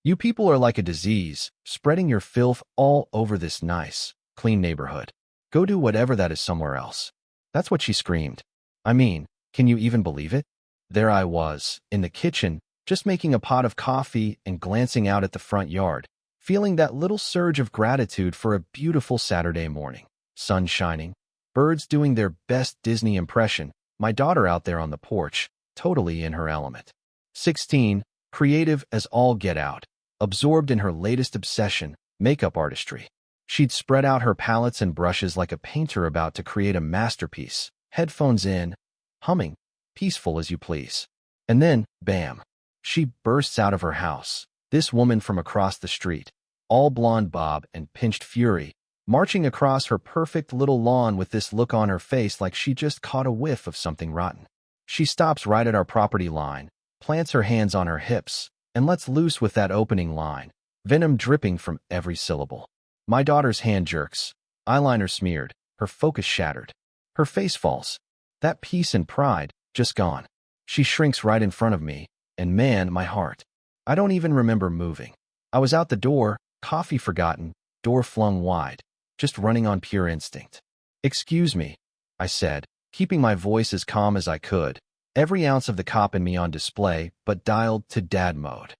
You people are like a disease, spreading your filth all over this nice, clean neighborhood. Go do whatever that is somewhere else. That's what she screamed. I mean, can you even believe it? There I was, in the kitchen, just making a pot of coffee and glancing out at the front yard, feeling that little surge of gratitude for a beautiful Saturday morning. Sun shining, birds doing their best Disney impression, my daughter out there on the porch, totally in her element. 16, creative as all get out, absorbed in her latest obsession, makeup artistry. She'd spread out her palettes and brushes like a painter about to create a masterpiece, headphones in, humming, peaceful as you please. And then, bam, she bursts out of her house, this woman from across the street, all blonde bob and pinched fury, marching across her perfect little lawn with this look on her face like she just caught a whiff of something rotten. She stops right at our property line, plants her hands on her hips, and lets loose with that opening line, venom dripping from every syllable. My daughter's hand jerks, eyeliner smeared, her focus shattered. Her face falls. That peace and pride, just gone. She shrinks right in front of me, and man, my heart. I don't even remember moving. I was out the door, coffee forgotten, door flung wide, just running on pure instinct. "Excuse me," I said, keeping my voice as calm as I could, every ounce of the cop in me on display, but dialed to dad mode.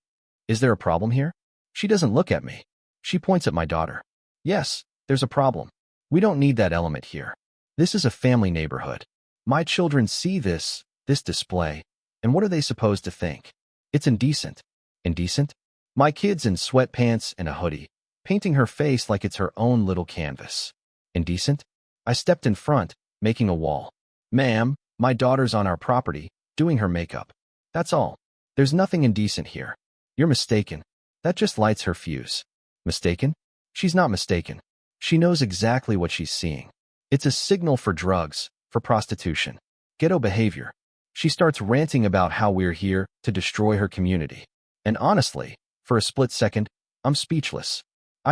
"Is there a problem here?" She doesn't look at me. She points at my daughter. "Yes, there's a problem. We don't need that element here. This is a family neighborhood. My children see this display, and what are they supposed to think? It's indecent." Indecent? My kid's in sweatpants and a hoodie, painting her face like it's her own little canvas. Indecent? I stepped in front, making a wall. "Ma'am, my daughter's on our property, doing her makeup. That's all. There's nothing indecent here. You're mistaken." That just lights her fuse. Mistaken? She's not mistaken. She knows exactly what she's seeing. It's a signal for drugs, for prostitution, ghetto behavior. She starts ranting about how we're here to destroy her community. And honestly, for a split second, I'm speechless.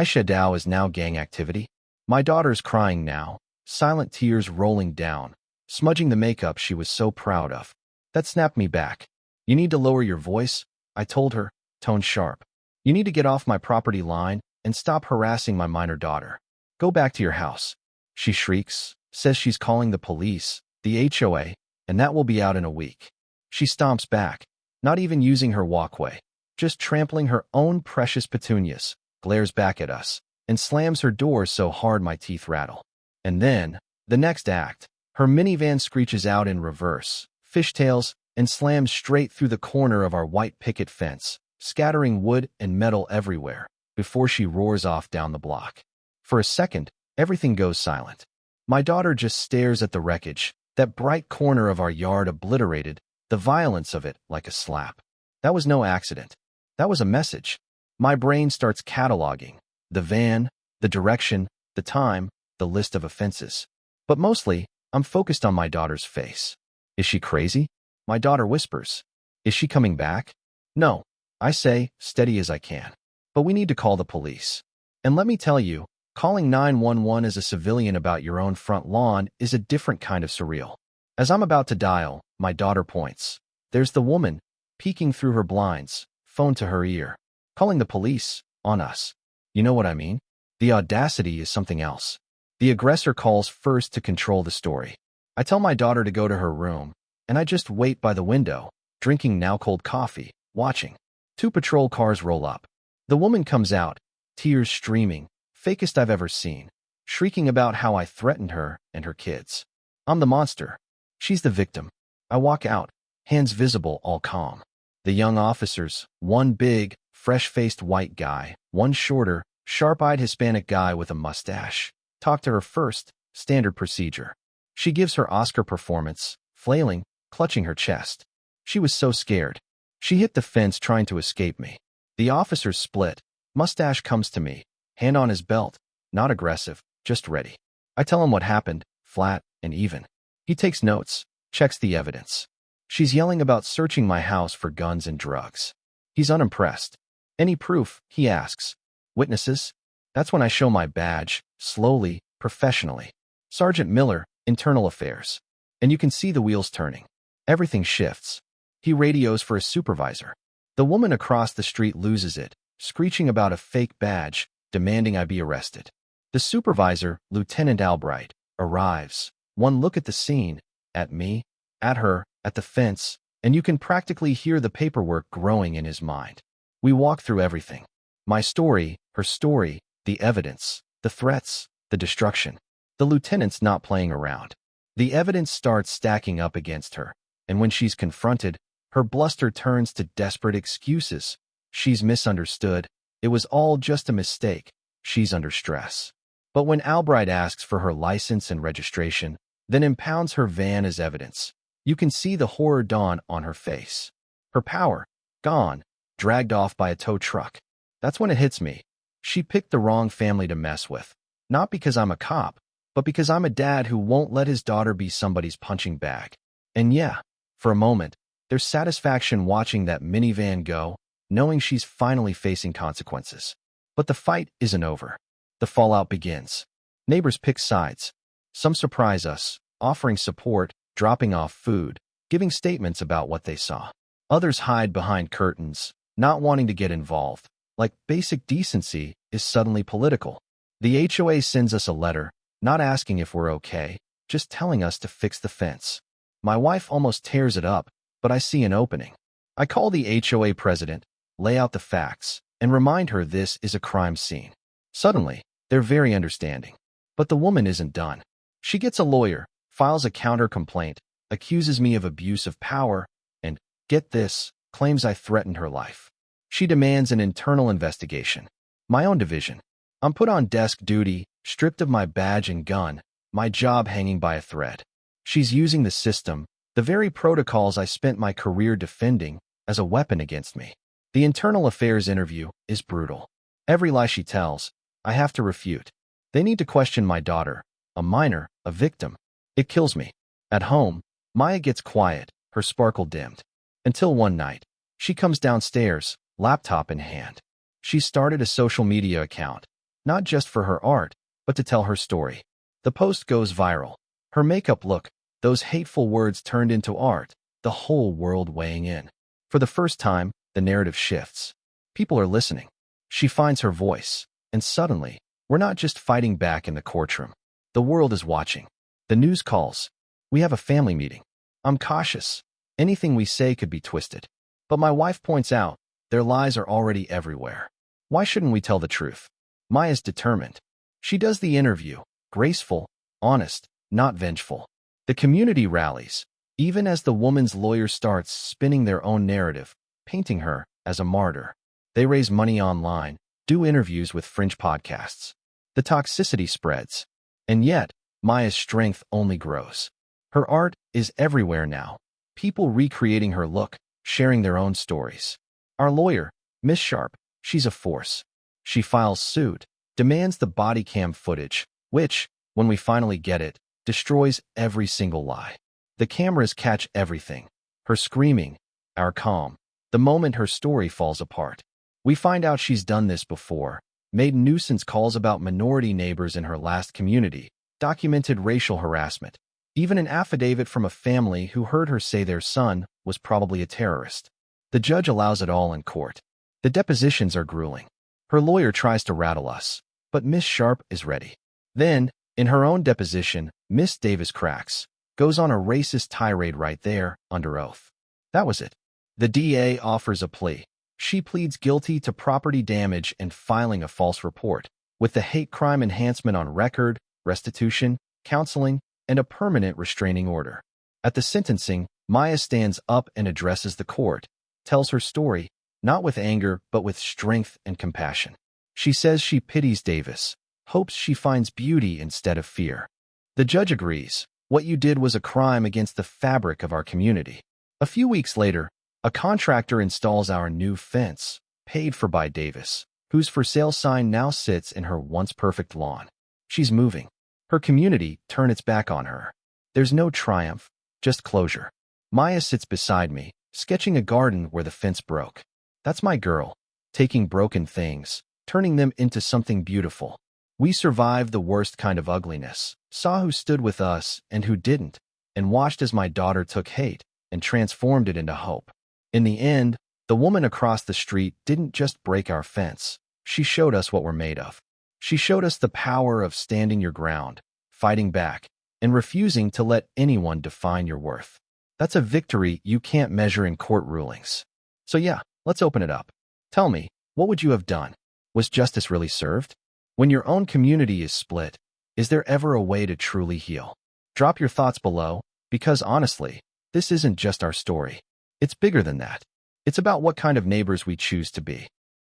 Shadow is now gang activity. My daughter's crying now, silent tears rolling down, smudging the makeup she was so proud of. That snapped me back. "You need to lower your voice," I told her, tone sharp. "You need to get off my property line and stop harassing my minor daughter. Go back to your house." She shrieks, says she's calling the police, the HOA, and that will be out in a week. She stomps back, not even using her walkway, just trampling her own precious petunias, glares back at us, and slams her door so hard my teeth rattle. And then, the next act, her minivan screeches out in reverse, fishtails, and slams straight through the corner of our white picket fence, scattering wood and metal everywhere, before she roars off down the block. For a second, everything goes silent. My daughter just stares at the wreckage, that bright corner of our yard obliterated, the violence of it like a slap. That was no accident. That was a message. My brain starts cataloging the van, the direction, the time, the list of offenses. But mostly, I'm focused on my daughter's face. Is she crazy? My daughter whispers. Is she coming back? No, I say, steady as I can. But we need to call the police. And let me tell you, calling 911 as a civilian about your own front lawn is a different kind of surreal. As I'm about to dial, my daughter points. There's the woman, peeking through her blinds, phone to her ear. Calling the police, on us. You know what I mean? The audacity is something else. The aggressor calls first to control the story. I tell my daughter to go to her room, and I just wait by the window, drinking now cold coffee, watching. 2 patrol cars roll up. The woman comes out, tears streaming, fakest I've ever seen, shrieking about how I threatened her and her kids. I'm the monster. She's the victim. I walk out, hands visible, all calm. The young officers, one big, fresh-faced white guy, one shorter, sharp-eyed Hispanic guy with a mustache, talk to her first, standard procedure. She gives her Oscar performance, flailing, clutching her chest. She was so scared. She hit the fence trying to escape me. The officers split. Mustache comes to me, hand on his belt, not aggressive, just ready. I tell him what happened, flat and even. He takes notes, checks the evidence. She's yelling about searching my house for guns and drugs. He's unimpressed. Any proof, he asks. Witnesses? That's when I show my badge, slowly, professionally. Sergeant Miller, Internal Affairs. And you can see the wheels turning. Everything shifts. He radios for his supervisor. The woman across the street loses it, screeching about a fake badge, demanding I be arrested. The supervisor, Lieutenant Albright, arrives. One look at the scene, at me, at her, at the fence, and you can practically hear the paperwork growing in his mind. We walk through everything. My story, her story, the evidence, the threats, the destruction. The lieutenant's not playing around. The evidence starts stacking up against her, and when she's confronted, her bluster turns to desperate excuses. She's misunderstood. It was all just a mistake. She's under stress. But when Albright asks for her license and registration, then impounds her van as evidence, you can see the horror dawn on her face. Her power, gone, dragged off by a tow truck. That's when it hits me. She picked the wrong family to mess with. Not because I'm a cop, but because I'm a dad who won't let his daughter be somebody's punching bag. And yeah, for a moment, there's satisfaction watching that minivan go, knowing she's finally facing consequences. But the fight isn't over. The fallout begins. Neighbors pick sides. Some surprise us, offering support, dropping off food, giving statements about what they saw. Others hide behind curtains, not wanting to get involved, like basic decency is suddenly political. The HOA sends us a letter, not asking if we're okay, just telling us to fix the fence. My wife almost tears it up, but I see an opening. I call the HOA president, lay out the facts, and remind her this is a crime scene. Suddenly, they're very understanding. But the woman isn't done. She gets a lawyer, files a counter-complaint, accuses me of abuse of power, and, get this, claims I threatened her life. She demands an internal investigation. My own division. I'm put on desk duty, stripped of my badge and gun, my job hanging by a thread. She's using the system, the very protocols I spent my career defending, as a weapon against me. The internal affairs interview is brutal. Every lie she tells, I have to refute. They need to question my daughter, a minor, a victim. It kills me. At home, Maya gets quiet, her sparkle dimmed. Until one night, she comes downstairs, laptop in hand. She started a social media account, not just for her art, but to tell her story. The post goes viral. Her makeup look, those hateful words turned into art, the whole world weighing in. For the first time, the narrative shifts. People are listening. She finds her voice, and suddenly, we're not just fighting back in the courtroom. The world is watching. The news calls. We have a family meeting. I'm cautious. Anything we say could be twisted. But my wife points out, their lies are already everywhere. Why shouldn't we tell the truth? Maya's determined. She does the interview, graceful, honest, not vengeful. The community rallies, even as the woman's lawyer starts spinning their own narrative, painting her as a martyr. They raise money online, do interviews with fringe podcasts. The toxicity spreads. And yet, Maya's strength only grows. Her art is everywhere now. People recreating her look, sharing their own stories. Our lawyer, Miss Sharp, she's a force. She files suit, demands the body cam footage, which, when we finally get it, destroys every single lie. The cameras catch everything. Her screaming, our calm, the moment her story falls apart. We find out she's done this before, made nuisance calls about minority neighbors in her last community, documented racial harassment, even an affidavit from a family who heard her say their son was probably a terrorist. The judge allows it all in court. The depositions are grueling. Her lawyer tries to rattle us, but Miss Sharp is ready. Then, in her own deposition, Miss Davis cracks, goes on a racist tirade right there, under oath. That was it. The DA offers a plea. She pleads guilty to property damage and filing a false report, with the hate crime enhancement on record, restitution, counseling, and a permanent restraining order. At the sentencing, Maya stands up and addresses the court, tells her story, not with anger but with strength and compassion. She says she pities Davis, hopes she finds beauty instead of fear. The judge agrees. What you did was a crime against the fabric of our community. A few weeks later, a contractor installs our new fence, paid for by Davis, whose for sale sign now sits in her once perfect lawn. She's moving. Her community turn its back on her. There's no triumph, just closure. Maya sits beside me, sketching a garden where the fence broke. That's my girl, taking broken things, turning them into something beautiful. We survived the worst kind of ugliness, saw who stood with us and who didn't, and watched as my daughter took hate and transformed it into hope. In the end, The woman across the street didn't just break our fence. She showed us what we're made of. She showed us the power of standing your ground, fighting back, and refusing to let anyone define your worth. That's a victory you can't measure in court rulings. So yeah, let's open it up. Tell me, what would you have done? Was justice really served? When your own community is split, is there ever a way to truly heal? Drop your thoughts below, because honestly, this isn't just our story. It's bigger than that. It's about what kind of neighbors we choose to be.